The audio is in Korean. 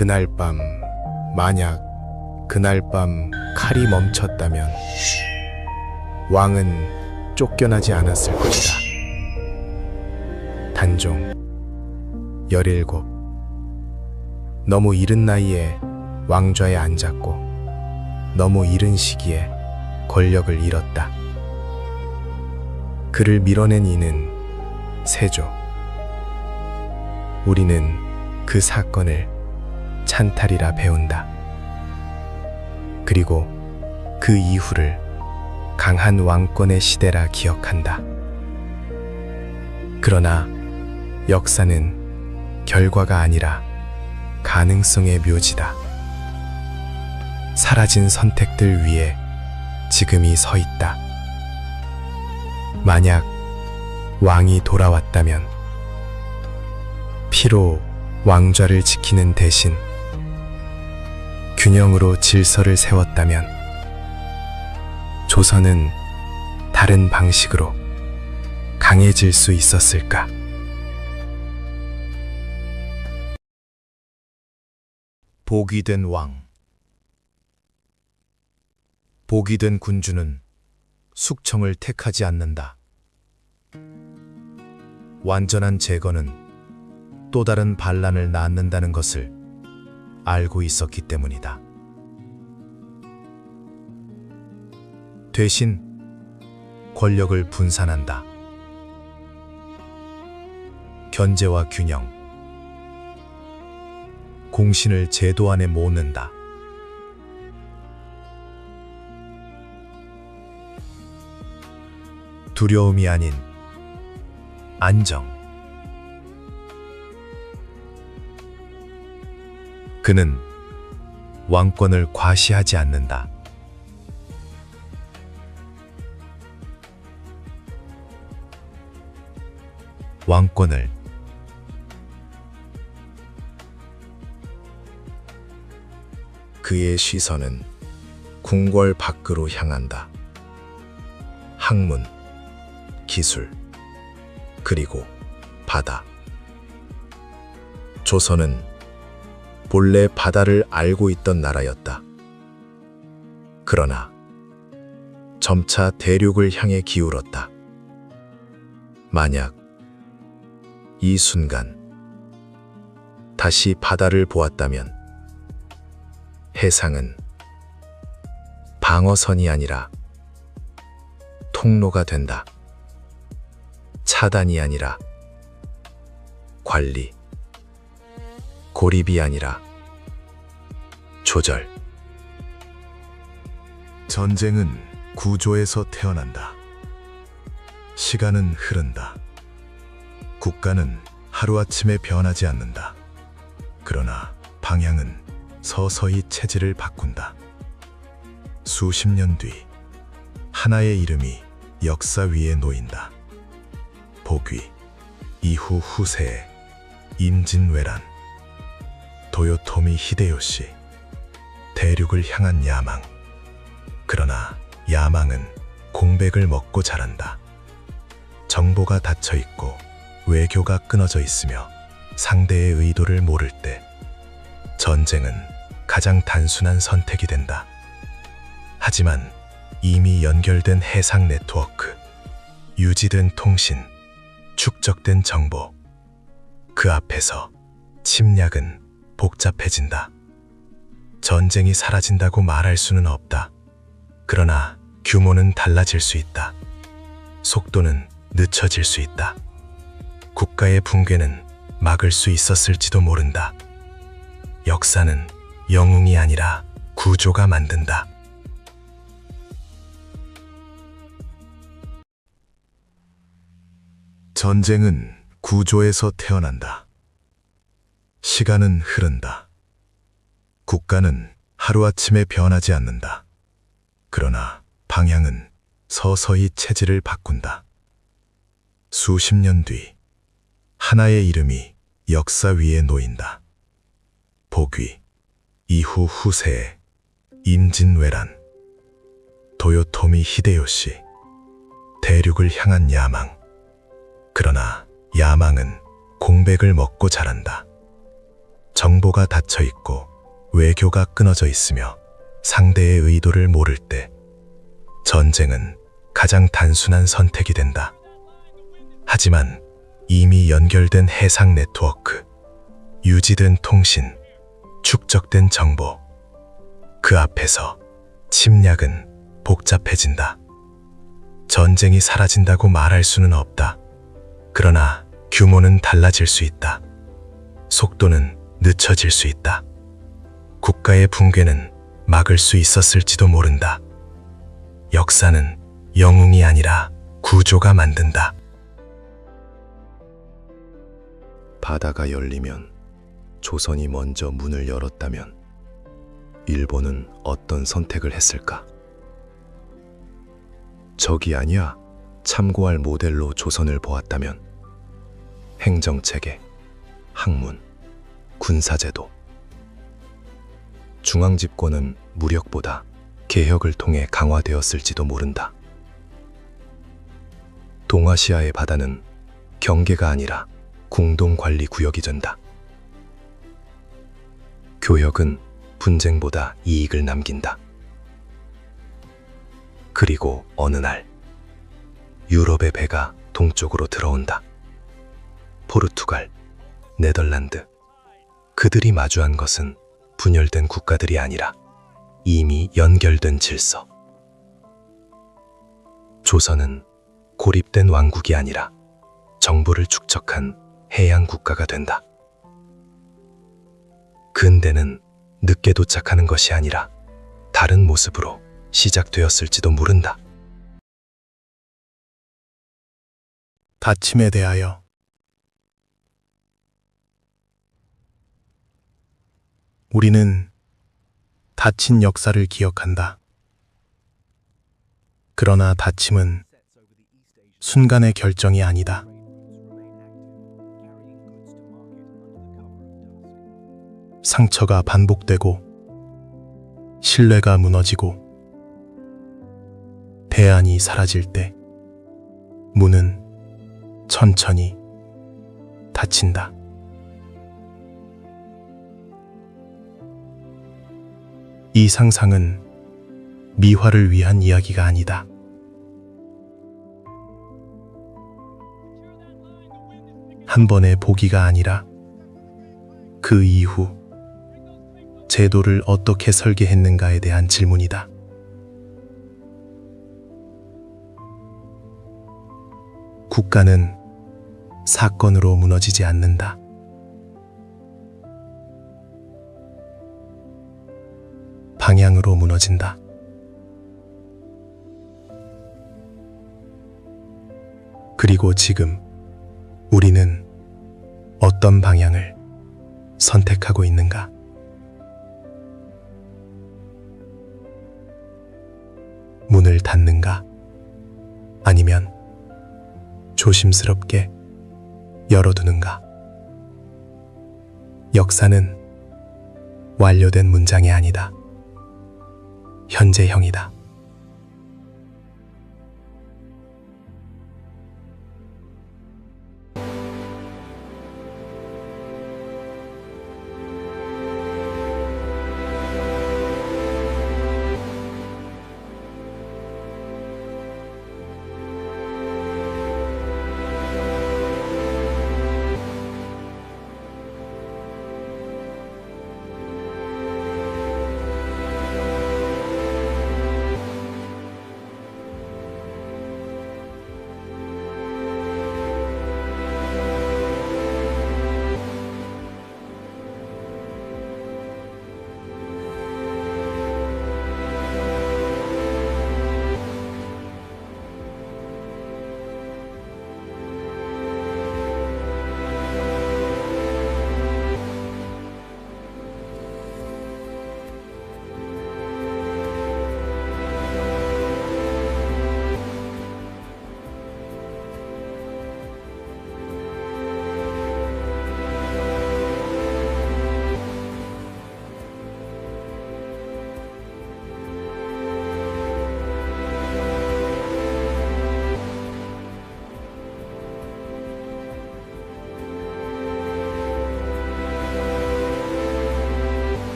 그날 밤, 만약 그날 밤 칼이 멈췄다면 왕은 쫓겨나지 않았을 것이다. 단종 17. 너무 이른 나이에 왕좌에 앉았고 너무 이른 시기에 권력을 잃었다. 그를 밀어낸 이는 세조. 우리는 그 사건을 찬탈이라 배운다. 그리고 그 이후를 강한 왕권의 시대라 기억한다. 그러나 역사는 결과가 아니라 가능성의 묘지다. 사라진 선택들 위에 지금이 서 있다. 만약 왕이 돌아왔다면, 피로 왕좌를 지키는 대신 균형으로 질서를 세웠다면, 조선은 다른 방식으로 강해질 수 있었을까? 복이 된 왕. 복이 된 군주는 숙청을 택하지 않는다. 완전한 제거는 또 다른 반란을 낳는다는 것을 알고 있었기 때문이다. 대신 권력을 분산한다. 견제와 균형, 공신을 제도 안에 모는다. 두려움이 아닌 안정. 그는 왕권을 과시하지 않는다. 왕권을 그의 시선은 궁궐 밖으로 향한다. 학문, 기술, 그리고 바다. 조선은 본래 바다를 알고 있던 나라였다. 그러나 점차 대륙을 향해 기울었다. 만약 이 순간 다시 바다를 보았다면, 해상은 방어선이 아니라 통로가 된다. 차단이 아니라 관리, 고립이 아니라 조절. 전쟁은 구조에서 태어난다. 시간은 흐른다. 국가는 하루아침에 변하지 않는다. 그러나 방향은 서서히 체질을 바꾼다. 수십 년 뒤 하나의 이름이 역사 위에 놓인다. 복위, 이후 후세의 임진왜란, 도요토미 히데요시. 대륙을 향한 야망. 그러나 야망은 공백을 먹고 자란다. 정보가 닫혀 있고 외교가 끊어져 있으며 상대의 의도를 모를 때 전쟁은 가장 단순한 선택이 된다. 하지만 이미 연결된 해상 네트워크, 유지된 통신, 축적된 정보, 그 앞에서 침략은 복잡해진다. 전쟁이 사라진다고 말할 수는 없다. 그러나 규모는 달라질 수 있다. 속도는 늦춰질 수 있다. 국가의 붕괴는 막을 수 있었을지도 모른다. 역사는 영웅이 아니라 구조가 만든다. 전쟁은 구조에서 태어난다. 시간은 흐른다. 국가는 하루아침에 변하지 않는다. 그러나 방향은 서서히 체질을 바꾼다. 수십 년 뒤 하나의 이름이 역사 위에 놓인다. 복위, 이후 후세의 임진왜란, 도요토미 히데요시. 대륙을 향한 야망. 그러나 야망은 공백을 먹고 자란다. 정보가 닫혀 있고 외교가 끊어져 있으며 상대의 의도를 모를 때 전쟁은 가장 단순한 선택이 된다. 하지만 이미 연결된 해상 네트워크, 유지된 통신, 축적된 정보, 그 앞에서 침략은 복잡해진다. 전쟁이 사라진다고 말할 수는 없다. 그러나 규모는 달라질 수 있다. 속도는 늦춰질 수 있다. 국가의 붕괴는 막을 수 있었을지도 모른다. 역사는 영웅이 아니라 구조가 만든다. 바다가 열리면, 조선이 먼저 문을 열었다면 일본은 어떤 선택을 했을까? 적이 아니야 참고할 모델로 조선을 보았다면 행정체계, 학문, 군사제도, 중앙집권은 무력보다 개혁을 통해 강화되었을지도 모른다. 동아시아의 바다는 경계가 아니라 공동관리구역이 된다. 교역은 분쟁보다 이익을 남긴다. 그리고 어느 날 유럽의 배가 동쪽으로 들어온다. 포르투갈, 네덜란드, 그들이 마주한 것은 분열된 국가들이 아니라 이미 연결된 질서. 조선은 고립된 왕국이 아니라 정보를 축적한 해양 국가가 된다. 근대는 늦게 도착하는 것이 아니라 다른 모습으로 시작되었을지도 모른다. 다침에 대하여 우리는 다친 역사를 기억한다. 그러나 다침은 순간의 결정이 아니다. 상처가 반복되고 신뢰가 무너지고 대안이 사라질 때 문은 천천히 닫힌다. 이 상상은 미화를 위한 이야기가 아니다. 한 번의 보기가 아니라 그 이후 제도를 어떻게 설계했는가에 대한 질문이다. 국가는 사건으로 무너지지 않는다. 방향으로 무너진다. 그리고 지금 우리는 어떤 방향을 선택하고 있는가? 문을 닫는가? 아니면 조심스럽게 열어두는가? 역사는 완료된 문장이 아니다. 현재형이다.